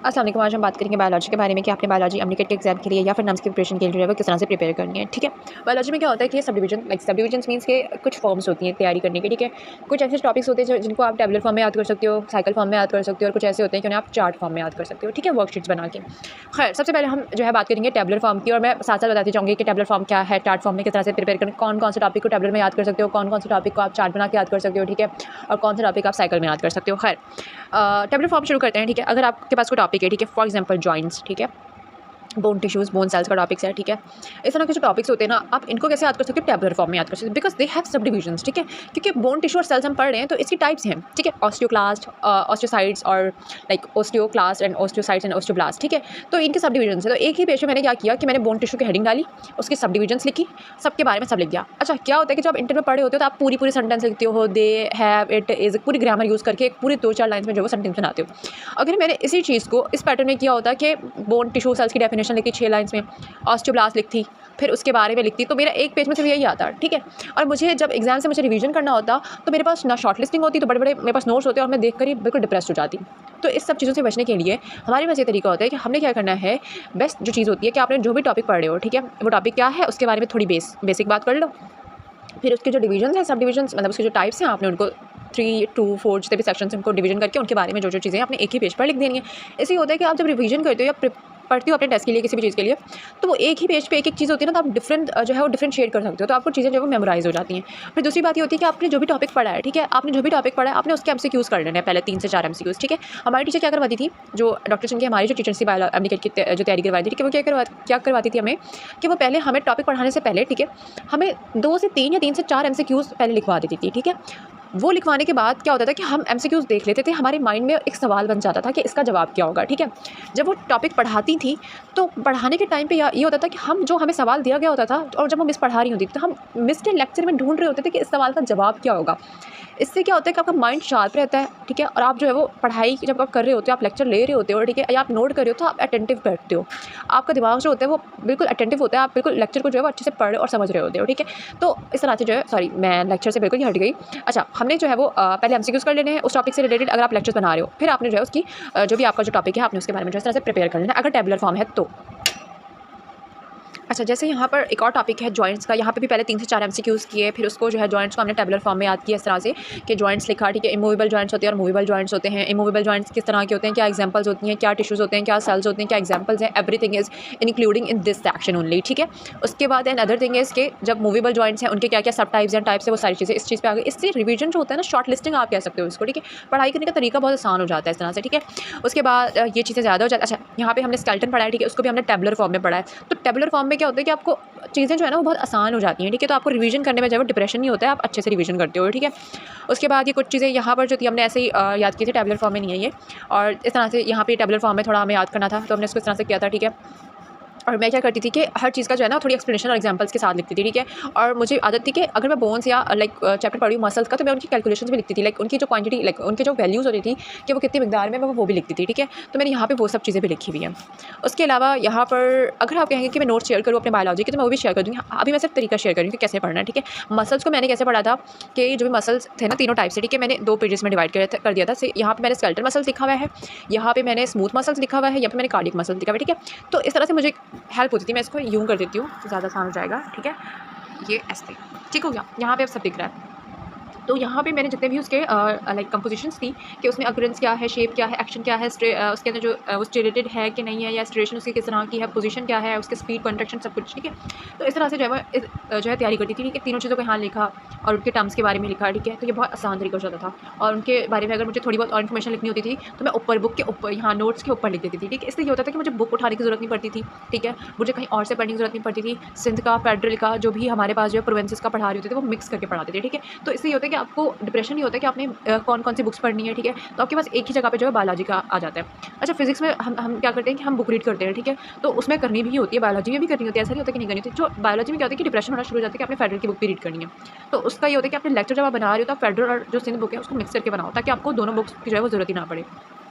अस्सलाम वालेकुम। आज हम बात करेंगे बायोलॉजी के बारे में कि आपने बायोलॉजी एमनीकेट के एग्जाम के लिए या फिर नम्स की प्रिपरेशन के लिए वो किस तरह से प्रिपेयर करनी है। ठीक है, बायोलॉजी में क्या होता है कि सब डिविजन मीन्स के कुछ फॉर्म्स होती हैं तैयारी करने के। ठीक है, कुछ ऐसे टॉपिक्स होते हैं जिनको आप टेबुलर फॉर्म में याद कर सकते हो, साइकिल फॉर्म में याद कर सकते हो, और कुछ ऐसे होते हैं कि उन्हें आप चार्ट फॉर्म में याद कर सकते हो। ठीक है, वर्कशीट्स बना के। खैर, सबसे पहले हम जो है बात करेंगे टेबुलर फॉर्म की, और मैं साथ साथ बताती जाऊँगी कि टेबुलर फॉर्म क्या है, चार्ट फॉर्म में किस तरह से प्रिपेयर करें, कौन कौन से टॉपिक को टेबुलर में याद कर सकते हो, कौन कौन से टॉपिक को आप चार्ट बना के याद कर सकते हो। ठीक है, और कौन सा टॉपिक आप साइकिल में याद कर सकते हो। खैर, टेबुलर फॉर्म शुरू करते हैं। ठीक है, अगर आपके पास कोई टॉपिक है, ठीक है, फॉर एग्जांपल जॉइंट्स, ठीक है, बोन टिश्यूज़, बोन सेल्स का टॉपिक्स है। ठीक है, इस तरह के जो टॉपिक्स होते हैं ना, आप इनको कैसे याद कर सकते हो, टेबुलर फॉर्म में याद कर सकते हो, बिकॉज दे हैव सब डिविजन्स। ठीक है, क्योंकि बोन टिश्यू और सेल्स हम पढ़ रहे हैं तो इसकी टाइप्स हैं। ठीक है, ऑस्टियोक्लास्ट, ऑस्टियोसाइट्स, और like osteoclast and osteocytes and osteoblast. ठीक है, तो इनके सब डिविजन्स है। तो एक ही पेज में मैंने क्या किया कि मैंने बोन टिश्यू की हेडिंग डाली, उसकी सब डिविजन्स लिखी, सबके बारे में सब लिख दिया। अच्छा, क्या होता है कि जब आप इंटर में पढ़े होते हो तो आप पूरी पूरी सेंटेंस लिखते हो, दे हैव, इट इज़, पूरी ग्रामर यूज़ करके एक पूरी 2-4 लाइन्स में जो वो सेंटेंस बनाते हो। अगर मैंने इसी चीज़ को इस पैटर्न में किया होता कि बोन टिश्यू सेल्स की डेफिनेशन लिखी 6 लाइन्स में, ऑस्टियोब्लास्ट लिखती, फिर उसके बारे में लिखती, तो मेरा एक पेज में सिर्फ यही आता। ठीक है, और मुझे जब एग्जाम से मुझे रिवीजन करना होता तो मेरे पास ना शॉर्ट लिस्टिंग होती, तो बड़े बड़े मेरे पास नोट्स होते और मैं देख कर ही बिल्कुल डिप्रेस हो जाती। तो इस सब चीज़ों से बचने के लिए हमारे पास ये तरीका होता है कि हमने क्या करना है, बेस्ट जो चीज़ होती है कि आपने जो भी टॉपिक पढ़ रहे हो, ठीक है, वो टॉपिक क्या है उसके बारे में थोड़ी बेसिक बात कर लो। फिर उसके जो डिवीजन है, सब डिवीजन मतलब उसके जो टाइप्स हैं, आपने उनको 3 2 4 जितने भी सेक्शन हैं उनको डिवीजन करके उनके बारे में जो चीज़ें आपने एक ही पेज पर लिख देनी है। इससे होता है कि आप जब रिवीजन करते हो या पढ़ती हो अपने टेस्ट के लिए, किसी भी चीज़ के लिए, तो वो एक ही पेज पे एक चीज़ होती है ना, तो आप डिफरेंट जो है वो डिफरेंशिएट कर सकते हो, तो आपको चीज़ें जो है वो मेमोराइज़ हो जाती हैं। फिर दूसरी बात ये होती है कि आपने जो भी टॉपिक पढ़ा है, ठीक है, आपने जो भी टॉपिक पढ़ा है आपने उसके एमसीक्यूज़ कर लेने हैं, पहले 3 से 4 एमसीक्यूज़। ठीक है, हमारी टीचर क्या करवाती थी, जो डॉक्टर सिंह की हमारी जो टीचर थी एमनीकेट की जो तैयारी करवाती थी, कि वो क्या करवाती थी हमें, कि वो पहले हमें टॉपिक पढ़ाने से पहले, ठीक है, हमें 2 से 3 या 3 से 4 एमसीक्यूज़ पहले लिखवा देती थी। ठीक है, वो लिखवाने के बाद क्या होता था कि हम एमसीक्यूज़ देख लेते थे, हमारे माइंड में एक सवाल बन जाता था कि इसका जवाब क्या होगा। ठीक है, जब वो टॉपिक पढ़ाती थी तो पढ़ाने के टाइम पे ये होता था कि हमें सवाल दिया गया होता था, और जब हम मिस पढ़ा रही होती थी तो हम मिस के लेक्चर में ढूंढ रहे होते थे कि इस सवाल का जवाब क्या होगा। इससे क्या होता है कि आपका माइंड शार्प रहता है। ठीक है, और आप जो है वो पढ़ाई जब आप कर रहे होते हो, आप लेक्चर ले रहे होते हो, ठीक है, या आप नोट कर रहे हो, तो आप अटेंटिव बैठते हो, आपका दिमाग जो होता है वो बिल्कुल अटेंटिव होता है, आप बिल्कुल लेक्चर को जो है वो अच्छे से पढ़ और समझ रहे होते हो। ठीक है, तो इस तरह से जो है, सॉरी मैं लेक्चर से बिल्कुल ही हट गई। अच्छा, हमने जो है वो पहले एमसीक्यूज़ कर लेने हैं उस टॉपिक से रिलेटेड, अगर आप लेक्चर्स बना रहे हो, फिर आपने जो है उसकी जो भी आपका जो टॉपिक है आपने उसके बारे में जो इस तरह से प्रिपेयर कर लेना है, अगर टेबुलर फॉर्म है तो। अच्छा, जैसे यहाँ पर एक और टॉपिक है जॉइंट्स का, यहाँ पे भी पहले 3 से 4 एमसीक्यूज़ किए, फिर उसको जो है जॉइंट्स को हमने टेबुलर फॉर्म में याद किया इस तरह से कि जॉइंट्स लिखा। ठीक है, इमूवेबल जॉइंट्स होते हैं और मूवेबल जॉइंट्स होते हैं। इमूवेबल जॉइंट्स किस तरह के होते हैं, क्या एग्जांपल्स होती हैं, क्या टिश्यूज़ होते हैं, क्या सेल्स होते हैं, क्या एग्जांपल्स हैं, everything is including in this section only. ठीक है, उसके बाद एंड अदर थिंग इज़ के जब मूवेबल जॉइंट्स हैं उनके क्या क्या सब टाइप्स हैं, टाइप्स है, वो सारी चीज़ें इस चीज़ पे आ गई। इससे रिवीजन जो होता है ना, शॉर्ट लिस्टिंग आप कह सकते हो इसको। ठीक है, पढ़ाई करने का तरीका बहुत आसान हो जाता है इस तरह से। ठीक है, उसके बाद ये चीज़ें ज़्यादा हो जाती है। अच्छा, यहाँ पे हमने स्केलेटन पढ़ा है, ठीक है, उसको भी हमने टेबुलर फॉर्म में पढ़ा है। तो टेबुलर फॉर्म में क्या होता है कि आपको चीज़ें जो है ना वो बहुत आसान हो जाती हैं। ठीक है, तो आपको रिवीजन करने में जो है वो डिप्रेशन नहीं होता है, आप अच्छे से रिवीजन करते हो। ठीक है, उसके बाद ये कुछ चीज़ें यहाँ पर जो थी हमने ऐसे ही याद की थी, टेबुलर फॉर्म में नहीं है ये, और इस तरह से यहाँ पे टेबुलर फॉर्म में थोड़ा हमें याद करना था तो हमने इसको इस तरह से किया था। ठीक है, और मैं क्या करती थी कि हर चीज़ का जो है ना थोड़ी एक्सप्लेनेशन और एग्जांपल्स के साथ लिखती थी। ठीक है, और मुझे आदत थी कि अगर मैं बोन्स या लाइक चैप्टर पढ़ी हूँ मसल्स का, तो मैं उनकी कैलकुलेशंस भी लिखती थी, लाइक उनकी जो क्वांटिटी, लाइक उनके जो वैल्यूज़ होती थी कि वो कितनी मिकदार में, मैं वो भी लिखती थी। ठीक है, तो मैंने यहाँ पे वो सब चीज़ें भी लिखी हुई हैं। उसके अलावा यहाँ पर अगर आप कहेंगे कि मैं नोट्स शेयर करूँ अपने बायोलॉजी के, तो मैं वो भी शेयर कर दूँगी। अभी मैं सिर्फ तरीका शेयर कर रही हूँ कि कैसे पढ़ना है। ठीक है, मसल्स को मैंने कैसे पढ़ा था कि जो भी मसल्स थे ना तीनों टाइप से, ठीक है, मैंने 2 पेजेस में डिवाइड कर दिया था। यहाँ पर मैंने स्केलेटल मसल्स लिखा हुआ है, यहाँ पे मैंने स्मूथ मसल्स लिखा हुआ है, यहाँ पे मैंने कार्डियक मसल्स लिखा हुआ है। ठीक है, तो इस तरह से मुझे हेल्प होती थी। मैं इसको यूँ कर देती हूँ, ज़्यादा आसान हो जाएगा। ठीक है, ये ऐसे ठीक हो गया, यहाँ पे अब सब दिख रहा है। तो यहाँ पे मैंने जितने भी उसके लाइक कंपोजिशंस थी कि उसमें अकरेंस क्या है, शेप क्या है, एक्शन क्या है, उसके अंदर जो वो स्टेरेटेड है कि नहीं है, या स्ट्रेशन उसकी किस तरह की है, पोजीशन क्या है, उसके स्पीड, कॉन्ट्रैक्शन, सब कुछ। ठीक है, तो इस तरह से जो है मैं जो है तैयारी करती थी। ठीक है, तीनों चीज़ों को यहाँ लिखा और उनके टर्म्स के बारे में लिखा। ठीक है, तो ये बहुत आसान तरीका हो जाता था, और उनके बारे में अगर मुझे थोड़ी बहुत और इन्फॉर्मेशन लिखनी होती थी तो मैं ऊपर बुक के ऊपर यहाँ नोट्स के ऊपर लिख देती थी। ठीक है, इसलिए ये होता था कि मुझे बुक उठाने की ज़रूरत नहीं पड़ती थी। ठीक है, मुझे कहीं और से पढ़ने की ज़रूरत नहीं पड़ती थी। सिंध का, फेडरल का, जो भी हमारे पास जो है प्रोवेंसेस का पढ़ा रहे होते थे वो मिक्स करके पढ़ाते थे। ठीक है, तो इससे ये होता है कि आपको डिप्रेशन नहीं होता कि आपने कौन कौन सी बुक्स पढ़नी है। ठीक है, तो आपके पास एक ही जगह पे जो है बायोलॉजी का आ जाता है। अच्छा, फिजिक्स में हम क्या करते हैं कि हम बुक रीड करते हैं। ठीक है, तो उसमें करनी भी होती है, बायोलॉजी में भी करनी होती है, ऐसा नहीं होता कि नहीं करनी होती। जो बायोलॉजी में क्या होता है कि डिप्रेशन होना शुरू हो जाता है कि आपने फेडरल की बुक भी रीड करनी है, तो उसका ये होता है कि आपने लेक्चर जब आप बना रहे हो तो आप फेडरल और जो सिंध बुक है उसको मिक्स करके बनाओ, ताकि आपको दोनों बुक्स की जो है वो ज़रूरत ही ना पड़े।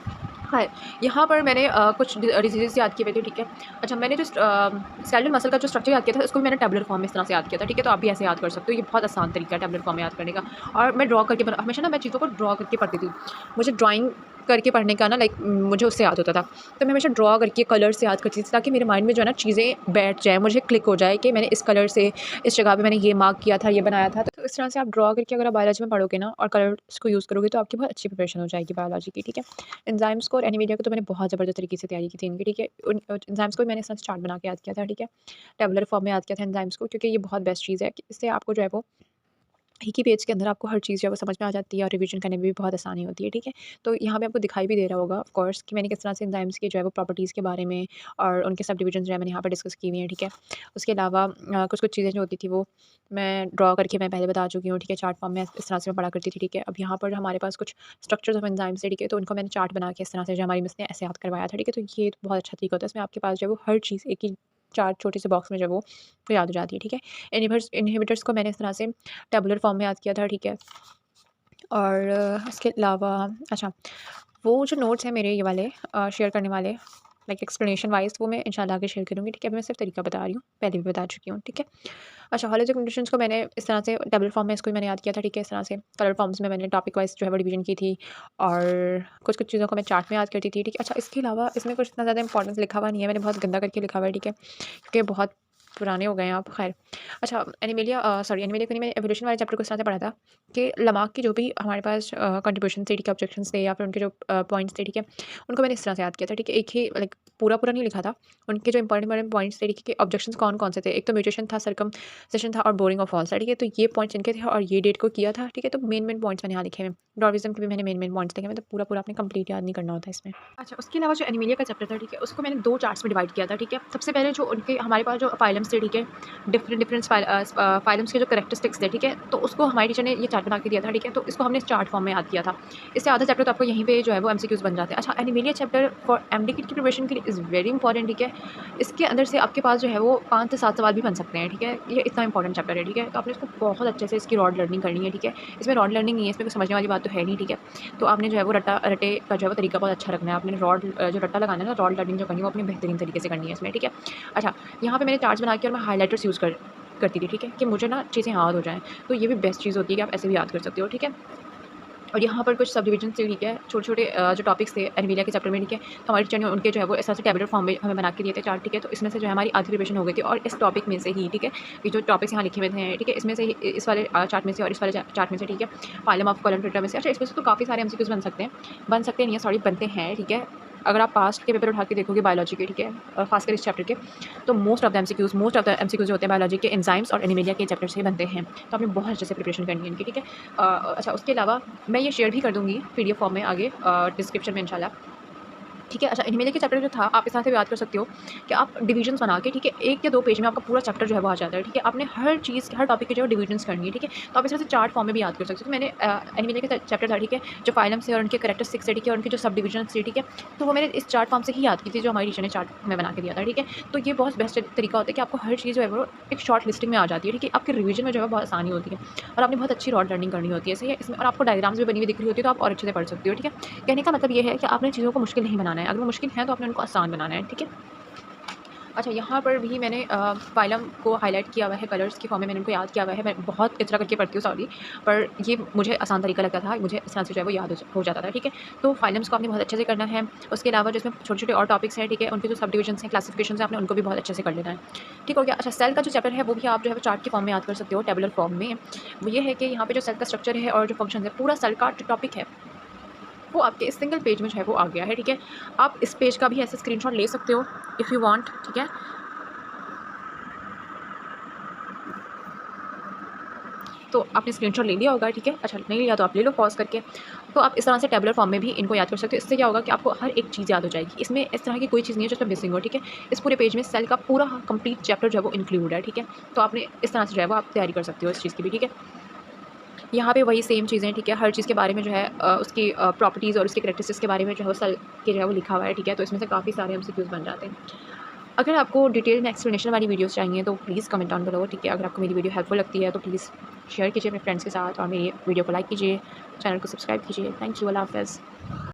हाँ, यहाँ पर मैंने कुछ डिजीज़ याद किए हुए थे। ठीक है, अच्छा, मैंने जो स्केलेटल मसल का जो स्ट्रक्चर याद किया था उसको भी मैंने टेबुलर फॉर्म में इस तरह से याद किया था। ठीक है, तो आप भी ऐसे याद कर सकते हो, ये बहुत आसान तरीका है टेबुलर फॉर्म में याद करने का। और मैं ड्रॉ करके हमेशा ना मैं चीज़ों को ड्रॉ करके पढ़ती थी। मुझे ड्राइंग करके पढ़ने का ना लाइक मुझे उससे याद होता था। तो मैं हमेशा ड्रॉ करके कलर से याद करती थी ताकि मेरे माइंड में जो है ना चीज़ें बैठ जाएँ, मुझे क्लिक हो जाए कि मैंने इस कलर से इस जगह पे मैंने ये मार्क किया था, ये बनाया था। तो इस तरह से आप ड्रॉ करके अगर आप बायोलॉजी में पढ़ोगे ना और कलर्स को यूज़ करोगे तो आपकी बहुत अच्छी प्रिपरेशन हो जाएगी बायोलॉजी की, ठीक है। एंजाइम्स को और एनीमेलिया को तो मैंने बहुत ज़बरदस्त तरीके से तैयारी की थी इनकी, ठीक है। उन एंजाइम्स को भी मैंने इस तरह से चार्ट बना के याद किया था, ठीक है। टेबुलर फॉर्म में याद किया था एंजाइम्स को, क्योंकि ये बहुत बेस्ट चीज़ है कि इससे आपको जो है वो एक ही पेज के अंदर आपको हर चीज़ जो है वो समझ में आ जाती है और रिवीजन करने में भी बहुत आसानी होती है, ठीक है। तो यहाँ पे आपको दिखाई भी दे रहा होगा ऑफ कोर्स कि मैंने किस तरह से एंजाइम्स के जो है वो प्रॉपर्टीज़ के बारे में और उनके सब डिविजन जो है मैंने यहाँ पर डिस्कस की हुई हैं, ठीक है। उसके अलावा कुछ-कुछ चीज़ें जो होती थी वो मैं ड्रॉ करके मैं पहले बता चुकी हूँ, ठीक है। चार्ट फॉर्म में इस तरह से मैं पढ़ा करती थी, ठीक है। अब यहाँ पर हमारे पास कुछ स्ट्रक्चर्स ऑफ एंजाइम्स है, ठीक है। तो उनको मैंने चार्ट बना के इस तरह से जो हमारी मिस ने ऐसे याद करवाया था, ठीक है। तो ये बहुत अच्छा तरीका होता है, इसमें आपके पास जो है वो हर चीज़ एक ही चार्ट छोटे से बॉक्स में जो है वो याद हो जाती है, ठीक है। इनहिबिटर्स को मैंने इस तरह से टेबुलर फॉर्म में याद किया था, ठीक है। और इसके अलावा अच्छा, वो जो नोट्स हैं मेरे ये वाले शेयर करने वाले लाइक एक्सप्लेनेशन वाइज़ वो मैं इंशाल्लाह आगे शेयर करूँगी, ठीक है। अभी मैं सिर्फ तरीका बता रही हूँ, पहले भी बता चुकी हूँ, ठीक है। अच्छा, हॉलोजिक कंडीशंस को मैंने इस तरह से टेबल फॉर्म में इसको भी मैंने याद किया था, ठीक है। इस तरह से कलर फॉर्म्स में मैंने टॉपिक वाइज़ जो है वो डिवीज़न की थी और कुछ-कुछ चीज़ों को मैं चार्ट में याद करती थी, ठीक है। अच्छा, इसके अलावा इसमें कुछ इतना ज़्यादा इंपॉर्टेंस लिखा हुआ नहीं है, मैंने बहुत गंदा करके लिखा हुआ है, ठीक है, क्योंकि बहुत पुराने हो गए हैं आप, खैर। अच्छा, एनिमेलिया को नहीं, मैंने एवोल्यूशन वाले चैप्टर को इस तरह से पढ़ा था कि लमार्क की जो भी हमारे पास कंट्रीब्यूशन थे, ठीक है, ऑब्जेक्शंस थे या फिर उनके जो पॉइंट्स थे, ठीक है, उनको मैंने इस तरह से याद किया था, ठीक है। एक ही लाइक पूरा नहीं लिखा था, उनके जो इंपॉर्टेंट पॉइंट्स थे, ठीक है, ऑब्जेक्शंस कौन-कौन से थे। एक तो म्यूटेशन था, सर्कमसिशन था और बोरिंग ऑफ फॉल्स था, ठीक है। तो ये पॉइंट्स इनके थे और ये डेट को किया था, ठीक है। तो मेन पॉइंट्स मैंने यहाँ लिखे हैं। डॉर्विज़्म के भी मैंने मेन पॉइंट्स लिखे हैं, मतलब पूरा आपने कंप्लीट याद नहीं करना होता इसमें। अच्छा, उसके अलावा जो एनिमेलिया का चैप्टर था, ठीक है, उसको मैंने 2 चार्ट्स में डिवाइड किया था, ठीक है। सबसे पहले जो उनके हमारे पास जो फाइलम्स थे, ठीक है, डिफरेंट फाइलम्स के जो कैरेक्टरिस्टिक्स थे, ठीक है, तो उसको हमारी टीचर ने ये चार्ट बना के दिया था, ठीक है। तो इसको हमने चार्ट फॉर्म में याद किया था। इससे आधा चैप्टर तो आपको यहीं पे जो है वो एमसीक्यूज़ बन जाते हैं। अच्छा, animalia chapter for MD kit की प्रिपरेशन के लिए इज़ वेरी इंपॉर्टेंट, ठीक है। इसके अंदर से आपके पास जो है वो 5 से 7 सवाल भी बन सकते हैं, ठीक है। ये इतना इंपॉर्टेंट चैप्टर है, ठीक है। तो आपने इसको बहुत अच्छे से इसकी रॉड लर्निंग करनी है, ठीक है। इसमें रॉड लर्निंग नहीं है, इसमें कोई समझने वाली बात तो है नहीं, ठीक है। तो आपने जो है वो रटे का जो है वो तरीका बहुत अच्छा रखना है। आपने जो रट्टा लगाना है ना, रॉड लर्निंग जो करनी है वो अपनी बेहतरीन तरीके से करनी है इसमें, ठीक है। अच्छा, यहाँ पे मैंने चार्ट्स बना के और मैं हाइलाइटर्स यूज़ करती थी, ठीक है, कि मुझे ना चीज़ें याद हो जाएँ। तो ये भी बेस्ट चीज़ होती है कि आप ऐसे भी याद कर सकते हो, ठीक है। और यहाँ पर कुछ सब डिविजन थे, ठीक है, छोटे-छोटे जो टॉपिक्स थे एनिमेलिया के चैप्टर में, ठीक है। तो हमारी टीचर ने उनके जो है वो इस तरह से टेबुलर फॉर्म में हमें बना के दिए थे चार्ट, ठीक है। तो इसमें से जो है हमारी आधी प्रिपरेशन हो गई थी और इस टॉपिक में से ही, ठीक है, ये जो टॉपिक्स यहाँ लिखे हुए थे, ठीक है, इसमें से ही इस वाले चार्ट में से और इस वाले चार्ट में से, ठीक है, फाइलम ऑफ कोलन में से। अच्छा, इसमें से तो काफ़ी सारे एमसीक्यूज़ बन सकते नहीं है, सॉरी, बनते हैं, ठीक है। अगर आप पास्ट के पेपर उठा के देखोगे बायोलॉजी के, ठीक है, खासकर इस चैप्टर के, तो मोस्ट ऑफ द एमसीक्यूज़ जो होते हैं बायोलॉजी के एंजाइम्स और एनिमेलिया के चैप्टर से ही बनते हैं। तो आपने बहुत अच्छे से प्रिपरेशन करनी है इनकी, ठीक है। अच्छा, उसके अलावा मैं ये शेयर भी कर दूँगी पीडीएफ फॉर्म में आगे डिस्क्रिप्शन में इंशाल्लाह, ठीक है। अच्छा, एनिमेलिया के चैप्टर जो था आप इस तरह से याद कर सकते हो कि आप डिवीजन्स बना के, ठीक है, 1 या 2 पेज में आपका पूरा चैप्टर जो है वो आ जाता है, ठीक है। आपने हर चीज़ हर टॉपिक की जो है डिवीजन्स करनी है, ठीक है। तो आप इस तरह से चार्ट फॉर्म में भी याद कर सकते हो। तो मैंने एनिमेलिया का चैप्टर था, ठीक है, जो फाइलम्स है और उनके कैरेक्टरिस्टिक्स है, ठीक है, और उनके जो सब डिविजन्स थे, ठीक है, तो वो मैंने इस चार्ट फॉर्म से ही याद की थी जो हमारी टीचर ने चार्ट में बना के दिया था, ठीक है। तो ये बहुत बेस्ट तरीका होता है कि आपको हर चीज़ जो है वो एक शॉर्ट लिस्टिंग में आ जाती है, ठीक है। आपके रिवीजन में जो है बहुत आसानी होती है और आपने बहुत अच्छी रॉड लर्निंग करनी होती है, सही है। इसमें और आपको डायग्राम्स भी बनी हुई दिख रही होती है तो आप और अच्छे से पढ़ सकते हो, ठीक है। कहने का मतलब ये है कि आपने चीज़ों को मुश्किल नहीं बनाना है, अगर वो मुश्किल है तो आपने उनको आसान बनाना है, ठीक है। अच्छा, यहाँ पर भी मैंने फाइलम को हाईलाइट किया हुआ है, कलर्स की फॉर्म में मैंने उनको याद किया हुआ है। मैं बहुत कचरा करके पढ़ती हूँ, सॉरी, पर ये मुझे आसान तरीका लगता था, मुझे इस तरह से जो है वो याद हो जाता था, ठीक है। तो फाइलम्स को आपने बहुत अच्छे से करना है। उसके अलावा जो इसमें छोटे-छोटे और टॉपिक्स हैं, ठीक है, उनके जो सब डिविजन्स हैं, क्लासिफिकेशंस हैं, आपने उनको भी बहुत अच्छे से कर लेना है, ठीक हो गया। अच्छा, सेल का जो चैप्टर है वो भी आप जो है वो चार्ट की फॉर्म में याद कर सकते हो, टेबुलर फॉर्म में। वो ये है कि यहाँ पे जो सेल का स्ट्रक्चर है और जो फंक्शन है, पूरा सेल का जो टॉपिक है वो आपके इस सिंगल पेज में जो है वो आ गया है, ठीक है। आप इस पेज का भी ऐसे स्क्रीनशॉट ले सकते हो इफ़ यू वांट, ठीक है। तो आपने स्क्रीनशॉट ले लिया होगा, ठीक है। अच्छा, नहीं लिया तो आप ले लो पॉज़ करके। तो आप इस तरह से टेबुलर फॉर्म में भी इनको याद कर सकते हो। इससे क्या होगा कि आपको हर एक चीज़ याद हो जाएगी। इसमें इस तरह की कोई चीज़ नहीं है जो इसमें मिसिंग हो, ठीक है। इस पूरे पेज में सेल का पूरा कंप्लीट चैप्टर जो है वो इंक्लूड है, ठीक है। तो आपने इस तरह से जो है वो आप तैयारी कर सकते हो इस चीज़ की भी, ठीक है। यहाँ पे वही सेम चीज़ें, ठीक है, हर चीज़ के बारे में जो है उसकी प्रॉपर्टीज़ और उसके कैरेक्टरिस्टिक्स के बारे में जो है वो सेल के जो है वो लिखा हुआ है, ठीक है। तो इसमें से काफ़ी सारे एमसीक्यूज़ बन जाते हैं। अगर आपको डिटेल में एक्सप्लेनेशन वाली वीडियोस चाहिए तो प्लीज़ कमेंट डाउन बिलो, ठीक है। अगर आपको मेरी वीडियो हेल्पफुल लगती है तो प्लीज़ शेयर कीजिए अपने फ्रेंड्स के साथ और मेरी वीडियो को लाइक कीजिए, चैनल को सब्सक्राइब कीजिए। थैंक यू, अल्लाह हाफ़िज़।